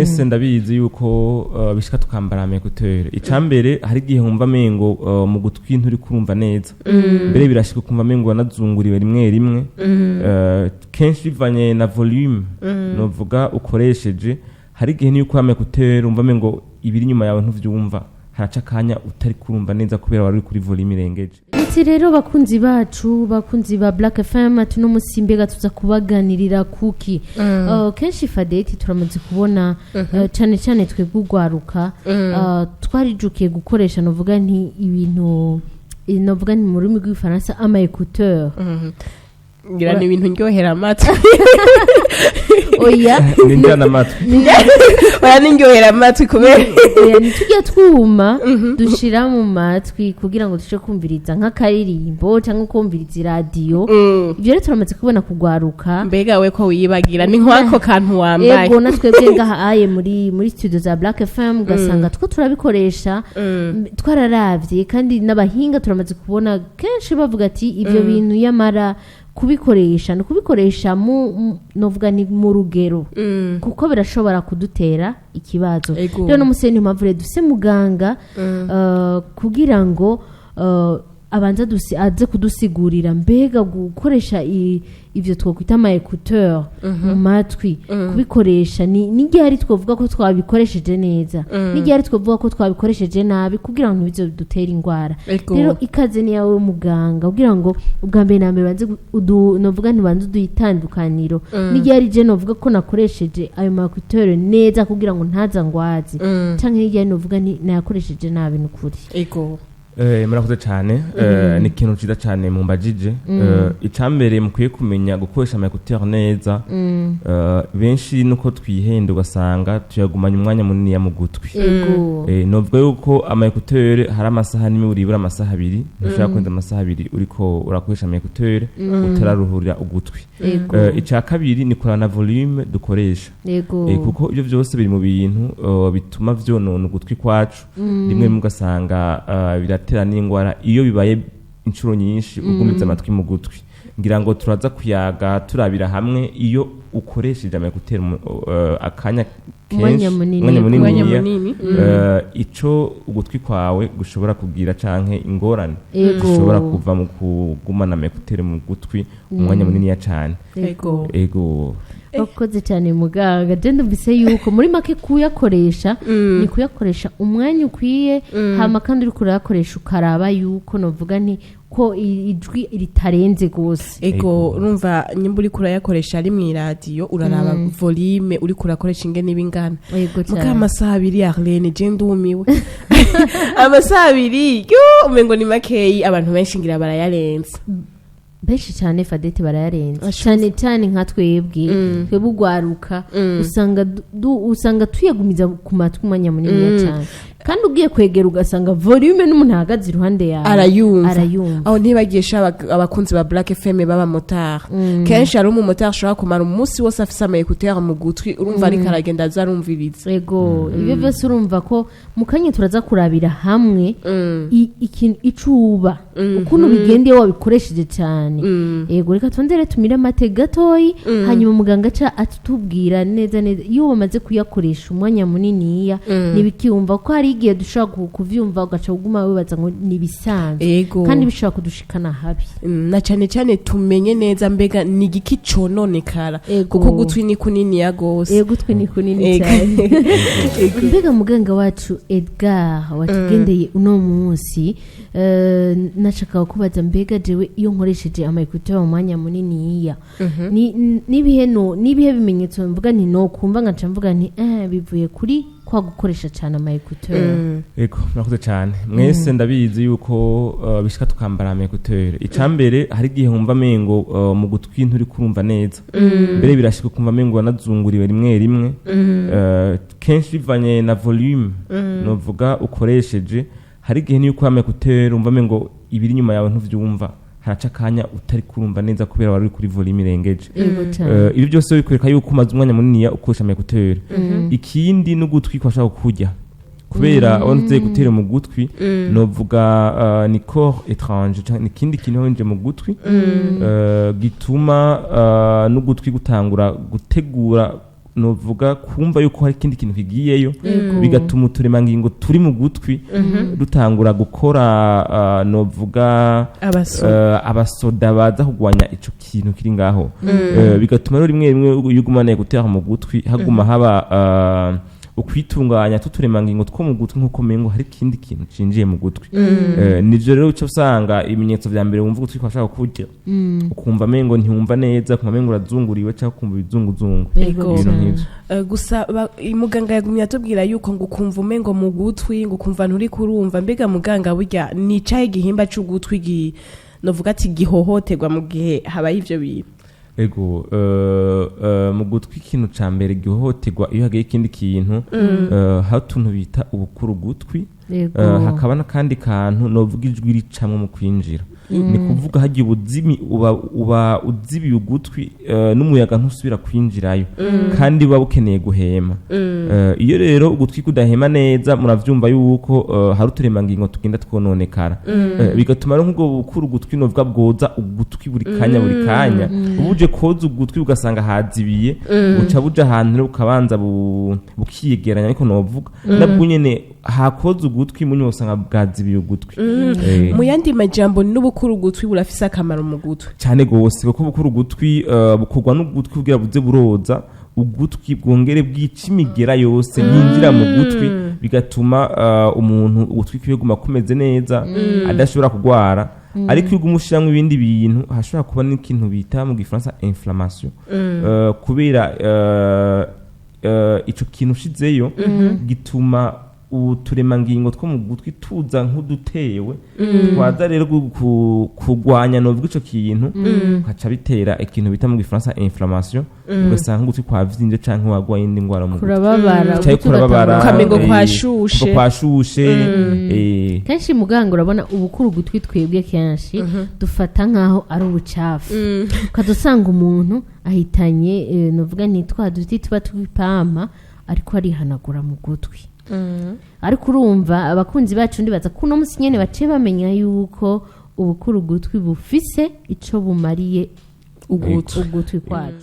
mwese ndabizi yuko bishika tukambara Ecouteurs. Icambere hari gihe nkumva mengo mu gutwi nturi kurumva neza. Mbere birashika kumva mengo wanazunguriwe rimwe kenshi bivanye na volume novuga ukoresheje. Hari gihe niyo kwa Ecouteurs umva mengo ibiri nyuma yawe ntuvyumva. Haraca kanya utari kurumva neza kubera wari kuri volume irengeje. Ati rero bakunzi bacu bakunzi ba Blackfm tuno musimbega tuza kubaganirira kuki kenshi fadeti turamaze kubona cyane cyane twebugwaruka twarijukiye gukoresha novuga nti ibintu novuga ni mu rurimi rw'ifaransa ama Ecouteurs ngira ni ibintu ndyohera amatwi oya ninjana amatwi oya ndyohera amatwi kubera nitujya twuma dushira mu matwi kugira ngo dushe kumviriza nk'akaririmbo cyangwa kumviriza radio ibyo rero turamaze kubona kugwaruka mbega we ko wiyibagira ni nk'ako kantu wambaye yego natwebwe ngahaye muri studio za Blackfm gasanga two turabikoresha twararavye kandi n'abahinga turamaze kubona kenshi bavuga ati ibyo bintu yamara kubikoresha no kubikoresha novuga ni mu rugero kuko birashobora kudutera ikibazo rero no museni mpavure duse muganga kugira ngo abanza aze kudusigurira mbega gukoresha ivyo twokwita ama Ecouteurs mu matwi kubikoresha ni gihari twovuga ko twabikoresheje neza ni gihari twovuga ko twabikoresheje nabi kugira ngo bizo dutera ingwara rero ikaze ni yawe muganga kugira ngo ubwa mbere nambe banze novuga ntibanze duyitandukaniro ni gihari je novuga ko nakoresheje ayo ma Ecouteurs neza kugira ngo ntaza ngwazi canke ni gihari novuga nayakoresheje nabi nukuri murakoze cyane ni ikintu ciza cyane mu mbajije icambere mukwiye kumenya gukoresha ama Ecouteurs neza benshi nuko twihenda ugasanga tuyagumanya umwanya munini ya mu gutwi novuga yuko ama Ecouteurs hari amasaha nimwe uribura amasaha 2 ntushaka kwenda amasaha 2 uriko urakoresha ama Ecouteurs utararuhurira ugutwi ica kabiri ni kurana volume dukoresha kuko ibyo byose biri mu bintu bituma vyonona ugutwi kwacu rimwe mugasanga biratera n'ingwara iyo bibaye inshuro nyinshi ugumiza amatwi mu gutwi ngira ngo turaza kuyaga turabira hamwe iyo ukoresheje ama Ecouteurs akanya umwanya munini ico ugutwi kwawe gushobora kugira canke ingorane gushobora kuva mu kugumana ama Ecouteurs mu gutwi umwanya munini ya cyane ego bakoze cyane muganga je ndumvise yuko muri make kuyakoresha ni kuyakoresha umwanya ukwiye hama kandi uri kurayakoresha ukaraba yuko novuga nti ko ijwi ritarenze gose ego urumva nyimba uri kurayakoresha ari mu radio uraraba volume uri kurakoresha ingene bingana muka amasaha 2 Arlene je ndumiwe amasaha 2 yo umengo ni makeyi abantu benshi ngira barayarenza benshi cyane fadete barayarenza cyane nka twebwe ugwaruka usanga tuyagumiza ku matwi umwanya munini cyane kandi ugiye kwegera ugasanga volume n'umuntu ahagaze iruhande yawe arayumva aho ntibagisha abakunzi ba Blackfm baba motard kenshi ari umumotard ashobora kumara umunsi wose afise ama Ecouteurs mu gutwi urumva ari karagenda azarumviriza yego ibyo byose urumva ko mukanye turaza kurabira hamwe ikintu icuba ukuntu bigendeye wabikoresheje cyane yego reka twondere tumire amate gatoyi hanyuma muganga ca atubwira neza iyo bamaze kuyakoresha umwanya munini nibikiyumva ko hari igihe dushobora kuvyumva ugaca uguma wibaza ngo nibisanzwe kandi bishobora kudushikana habi na cyane tumenye neza mbega ni igiki cononekara kuko gutwi ni kunini ya gose gutwi ni kunini cyane mbega muganga wacu Edgar watugendeye uno munsi nashaka kubaza mbega jewe iyo nkoresheje ama Ecouteurs mu mwanya munini nibihe bimenyetso mvuga nti no kumva ngaca mvuga nti bivuye kuri kwa gukoresha cyane ama Ecouteurs ego murakoze cyane mwese ndabizi yuko bishika tukambara ama Ecouteurs icambere hari gihe nkumva mengo mu gutwi nturi kurumva neza mbere birashika kumva mengo wanazunguriwe rimwe kenshi bivanye na volume novuga ukoresheje hari gihe niyo kwa Ecouteurs umva mengo ibiri nyuma yawe ntuvyumva haraca kanya utari kurumva neza kubera wari kuri volume irengeje ibi byose bikwereka yuko umaze umwanya munini ukoresha ama Ecouteurs ikindi n'ugutwi kwashaka kujya kubera onze Ecouteurs mu gutwi novuga ni corps étrange ni kindi kintu honje mu gutwi gituma n'ugutwi gutangura gutegura novuga kumva yuko hari ikindi kintu kigiyeyo bigatuma uturemangingo turi mu gutwi dutangura gukora novuga abasoda baza kugwanya ico kintu kiri ngaho bigatuma rero rimwe rimwe yugumana Ecouteurs mu gutwi haguma haba ukwitunganya tuturemangingo two mu gutwi nkuko mengo hari ikindi kintu cinjiye mu gutwi nivyo rero cyo usanga ibimenyetso vya mbere wumva gutwi kwashaka kurya ukumva mengo ntiyumva neza kumva mengo urazunguriwe cyangwa kumva ibizunguzungu gusa muganga yagumye atubwira yuko ngo ukumva umengo mu gutwi ngo ukumva nturi kurumva mbega muganga burya ni cahe igihimba c'ugutwi novuga ati gihohoterwa mu gihe habaye ivyo bintu ego mu gutwi ikintu ca mbere gihohoterwa iyo hagaye ikindi kintu hari utuntu bita ubukuru gutwi hakaba n'akandi kantu novuga ijwi ricamwe mu kwinjira ni kuvuga hagiye ubuzimi uba uzibiye ugutwi n'umuyaga ntusubira kwinjirayo kandi uba bukeneye guhema iyo rero ugutwi kudahema neza muravyumva yuko hari uturemangingo tugenda twononekara bigatuma rero nk'ubwo bukuru ugutwi novuga bwoza ugutwi buri kanya ubuje koza ugutwi ugasanga hazibiye uca buja ahantu rero ukabanza bukiyegeranya ariko novuga nabwo nyene hakoza ugutwi munyo usanga bwazibiye ugutwi mu yandi majambo n'ubukuru ugutwi burafise akamaro mu gutwi cyane gose kuko ubukuru ugutwi bukorwa n'ugutwi kugira buze buroza ugutwi bwongere bwica imigera yose yinjira mu gutwi bigatuma umuntu ugutwi kwiguma kumeze neza adashobora kugwara ariko iyo umushiramwe ibindi bintu hashobora kuba n'ikintu bita mu gifaransa inflammation kubera ico kintu shizeyo gituma uturemangingo two mu gutwi tuza nk'udutewe twaza rero kugwanya novuga ico kintu haca bitera ikintu bita mu gifaransa inflammation ugasanga ugutwi kwavyimbye canke wagwaye indi ngwara mu kurababara ukamengo kwashushe kenshi muganga urabona ubukuru gutwi twebwe kenshi dufata nkaho ari ubucafu ukadusanga umuntu ahitanye novuga nitwa duti tuba twipama ariko arihanagura mu gutwi ariko urumva abakunzi bacu ndibaza kuno musi nyene bace bamenya yuko ubukuru gutwi bufise ico bumariye ugutwi kwacu